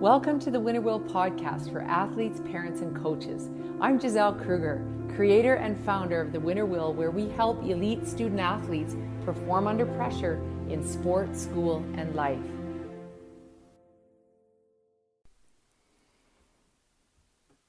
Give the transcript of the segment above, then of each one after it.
Welcome to the Winner Will podcast for athletes, parents, and coaches. I'm Giselle Kruger, creator and founder of the Winner Will, where we help elite student athletes perform under pressure in sport, school, and life.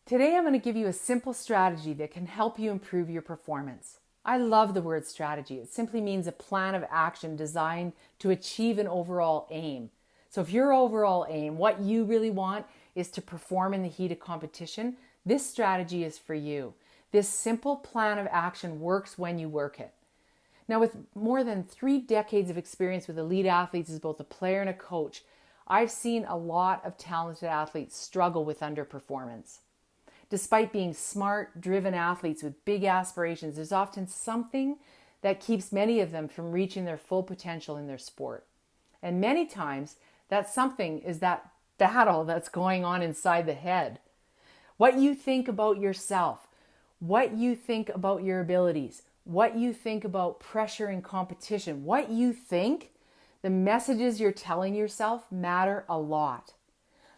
Today I'm going to give you a simple strategy that can help you improve your performance. I love the word strategy. It simply means a plan of action designed to achieve an overall aim. So if your overall aim, what you really want, is to perform in the heat of competition, this strategy is for you. This simple plan of action works when you work it. Now, with more than 3 decades of experience with elite athletes as both a player and a coach, I've seen a lot of talented athletes struggle with underperformance. Despite being smart, driven athletes with big aspirations, there's often something that keeps many of them from reaching their full potential in their sport. And many times, that something is that battle that's going on inside the head. What you think about yourself, what you think about your abilities, what you think about pressure and competition, what you think, the messages you're telling yourself matter a lot.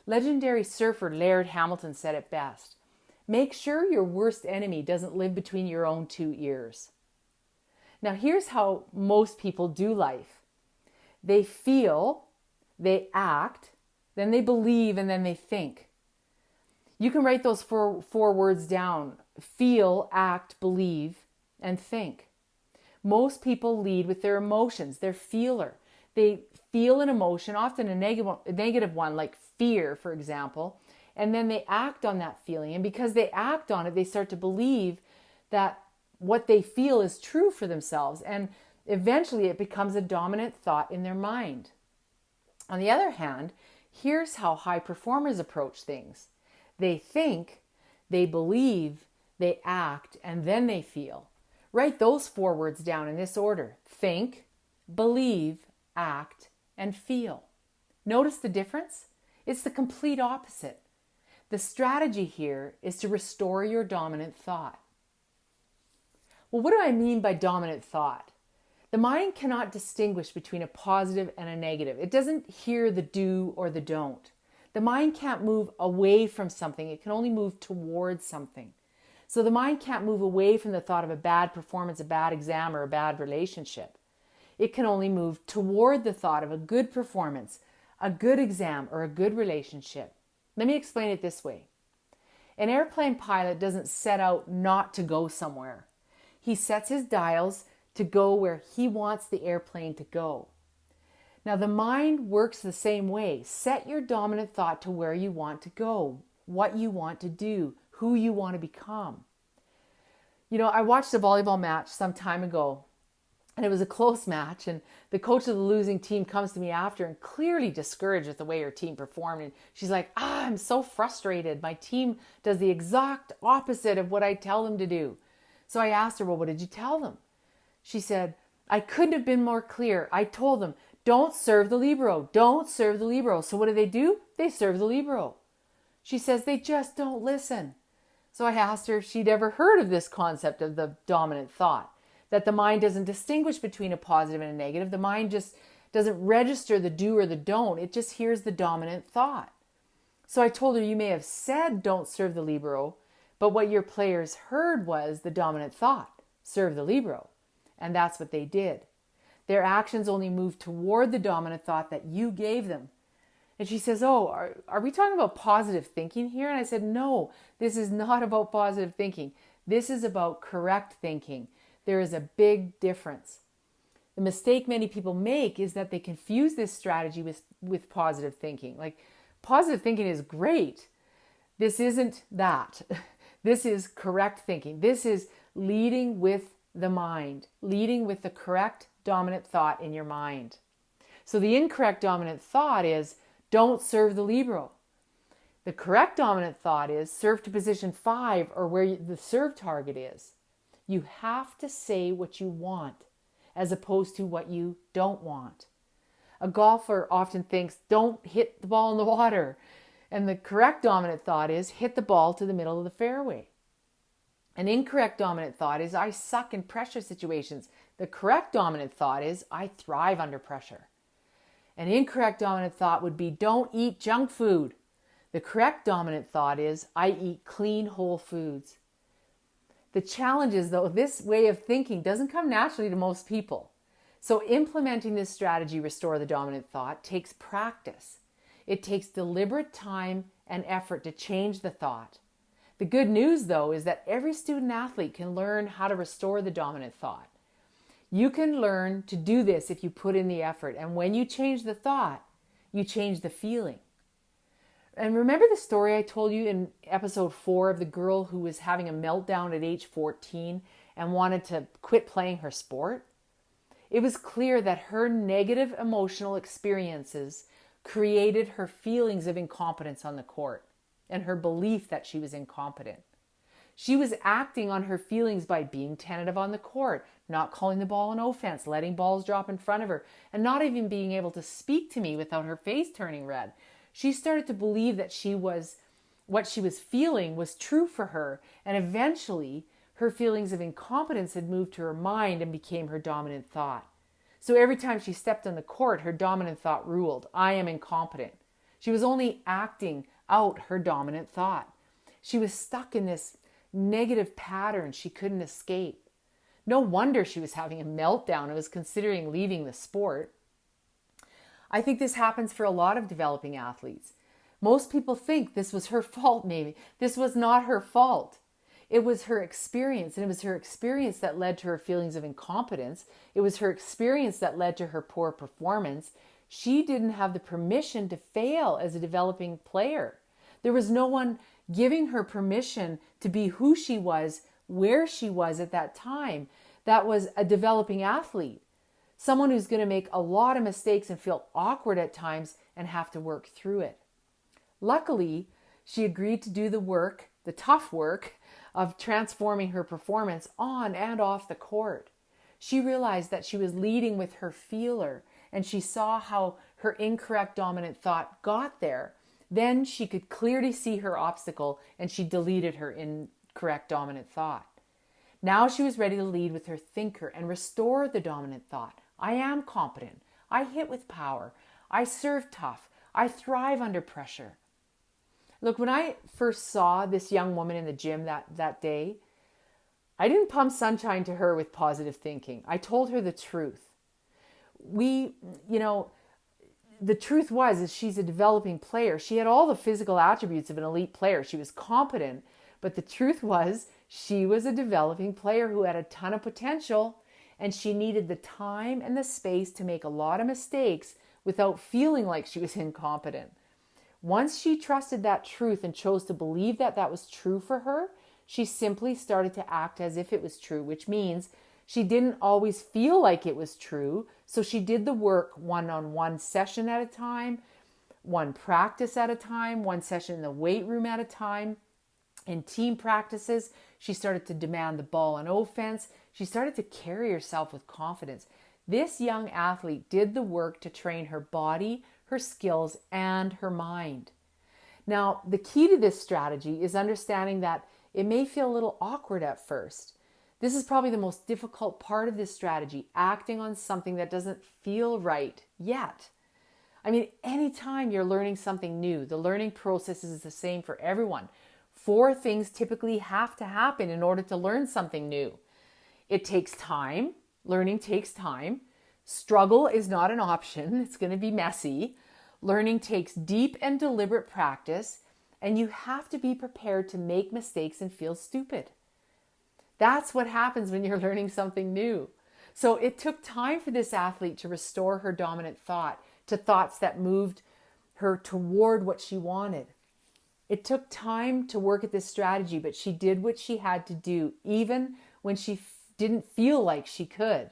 Legendary surfer Laird Hamilton said it best. Make sure your worst enemy doesn't live between your own 2 ears. Now here's how most people do life. They feel, they act, then they believe, and then they think. You can write those four words down. Feel, act, believe, and think. Most people lead with their emotions. They're feeler. They feel an emotion, often a negative one, like fear, for example, and then they act on that feeling. And because they act on it, they start to believe that what they feel is true for themselves. And eventually it becomes a dominant thought in their mind. On the other hand, here's how high performers approach things. They think, they believe, they act, and then they feel. Write those 4 words down in this order. Think, believe, act, and feel. Notice the difference? It's the complete opposite. The strategy here is to restore your dominant thought. Well, what do I mean by dominant thought? The mind cannot distinguish between a positive and a negative. It doesn't hear the do or the don't. The mind can't move away from something. It can only move towards something. So the mind can't move away from the thought of a bad performance, a bad exam, or a bad relationship. It can only move toward the thought of a good performance, a good exam, or a good relationship. Let me explain it this way. An airplane pilot doesn't set out not to go somewhere. He sets his dials to go where he wants the airplane to go. Now the mind works the same way. Set your dominant thought to where you want to go, what you want to do, who you want to become. You know, I watched a volleyball match some time ago, and it was a close match, and the coach of the losing team comes to me after and clearly discouraged with the way her team performed. And she's like, I'm so frustrated. My team does the exact opposite of what I tell them to do. So I asked her, well, what did you tell them? She said, I couldn't have been more clear. I told them, don't serve the libero. Don't serve the libero. So what do? They serve the libero. She says, they just don't listen. So I asked her if she'd ever heard of this concept of the dominant thought, that the mind doesn't distinguish between a positive and a negative. The mind just doesn't register the do or the don't. It just hears the dominant thought. So I told her, you may have said don't serve the libero, but what your players heard was the dominant thought, serve the libero. And that's what they did. Their actions only moved toward the dominant thought that you gave them. And she says, oh, are we talking about positive thinking here? And I said, no, this is not about positive thinking. This is about correct thinking. There is a big difference. The mistake many people make is that they confuse this strategy with positive thinking. Like, positive thinking is great. This isn't that. This is correct thinking. This is leading with the mind, leading with the correct dominant thought in your mind. So the incorrect dominant thought is, don't serve the libero. The correct dominant thought is, serve to position 5 or where the serve target is. You have to say what you want as opposed to what you don't want. A golfer often thinks, don't hit the ball in the water. And the correct dominant thought is, hit the ball to the middle of the fairway. An incorrect dominant thought is, I suck in pressure situations. The correct dominant thought is, I thrive under pressure. An incorrect dominant thought would be, don't eat junk food. The correct dominant thought is, I eat clean, whole foods. The challenge is, though, this way of thinking doesn't come naturally to most people. So implementing this strategy, restore the dominant thought, takes practice. It takes deliberate time and effort to change the thought. The good news, though, is that every student athlete can learn how to restore the dominant thought. You can learn to do this if you put in the effort. And when you change the thought, you change the feeling. And remember the story I told you in episode 4 of the girl who was having a meltdown at age 14 and wanted to quit playing her sport? It was clear that her negative emotional experiences created her feelings of incompetence on the court and her belief that she was incompetent. She was acting on her feelings by being tentative on the court, not calling the ball an offense, letting balls drop in front of her, and not even being able to speak to me without her face turning red. She started to believe that what she was feeling was true for her, and eventually her feelings of incompetence had moved to her mind and became her dominant thought. So every time she stepped on the court, her dominant thought ruled, I am incompetent. She was only acting out her dominant thought. She was stuck in this negative pattern she couldn't escape. No wonder she was having a meltdown and was considering leaving the sport. I think this happens for a lot of developing athletes. Most people think this was her fault, maybe. This was not her fault. It was her experience, and it was her experience that led to her feelings of incompetence. It was her experience that led to her poor performance. She didn't have the permission to fail as a developing player. There was no one giving her permission to be who she was, where she was at that time. That was a developing athlete. Someone who's going to make a lot of mistakes and feel awkward at times and have to work through it. Luckily, she agreed to do the work, the tough work, of transforming her performance on and off the court. She realized that she was leading with her feeler, and she saw how her incorrect dominant thought got there. Then she could clearly see her obstacle, and she deleted her incorrect dominant thought. Now she was ready to lead with her thinker and restore the dominant thought. I am competent. I hit with power. I serve tough. I thrive under pressure. Look, when I first saw this young woman in the gym that day, I didn't pump sunshine to her with positive thinking. I told her the truth. The truth is she's a developing player. She had all the physical attributes of an elite player. She was competent, but the truth was she was a developing player who had a ton of potential, and she needed the time and the space to make a lot of mistakes without feeling like she was incompetent. Once she trusted that truth and chose to believe that that was true for her, she simply started to act as if it was true, which means she didn't always feel like it was true. So she did the work one-on-one session at a time, one practice at a time, one session in the weight room at a time. In team practices, she started to demand the ball on offense. She started to carry herself with confidence. This young athlete did the work to train her body, her skills, and her mind. Now, the key to this strategy is understanding that it may feel a little awkward at first. This is probably the most difficult part of this strategy, acting on something that doesn't feel right yet. I mean, anytime you're learning something new, the learning process is the same for everyone. 4 things typically have to happen in order to learn something new. It takes time. Learning takes time. Struggle is not an option. It's going to be messy. Learning takes deep and deliberate practice, and you have to be prepared to make mistakes and feel stupid. That's what happens when you're learning something new. So it took time for this athlete to restore her dominant thought to thoughts that moved her toward what she wanted. It took time to work at this strategy, but she did what she had to do, even when she didn't feel like she could.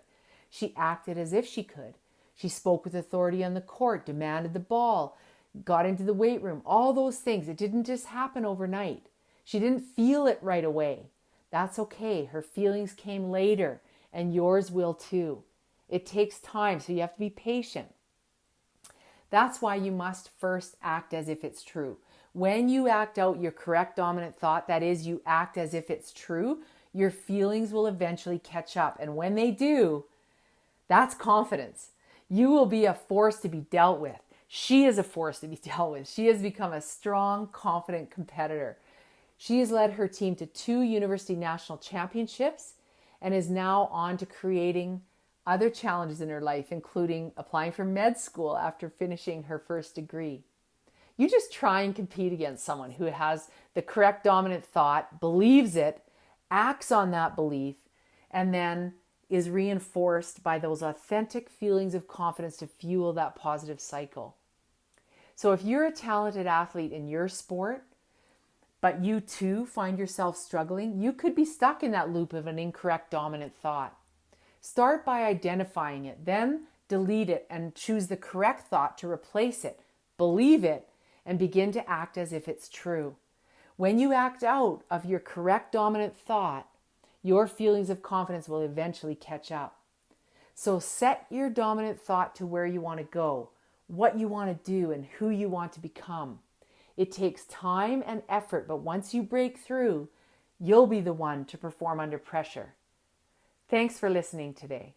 She acted as if she could. She spoke with authority on the court, demanded the ball, got into the weight room, all those things. It didn't just happen overnight. She didn't feel it right away. That's okay. Her feelings came later, and yours will too. It takes time, so you have to be patient. That's why you must first act as if it's true. When you act out your correct dominant thought, that is, you act as if it's true, your feelings will eventually catch up. And when they do, that's confidence. You will be a force to be dealt with. She is a force to be dealt with. She has become a strong, confident competitor. She has led her team to 2 university national championships and is now on to creating other challenges in her life, including applying for med school after finishing her first degree. You just try and compete against someone who has the correct dominant thought, believes it, acts on that belief, and then is reinforced by those authentic feelings of confidence to fuel that positive cycle. So if you're a talented athlete in your sport, but you too find yourself struggling, you could be stuck in that loop of an incorrect dominant thought. Start by identifying it, then delete it and choose the correct thought to replace it. Believe it and begin to act as if it's true. When you act out of your correct dominant thought, your feelings of confidence will eventually catch up. So set your dominant thought to where you want to go, what you want to do, and who you want to become. It takes time and effort, but once you break through, you'll be the one to perform under pressure. Thanks for listening today.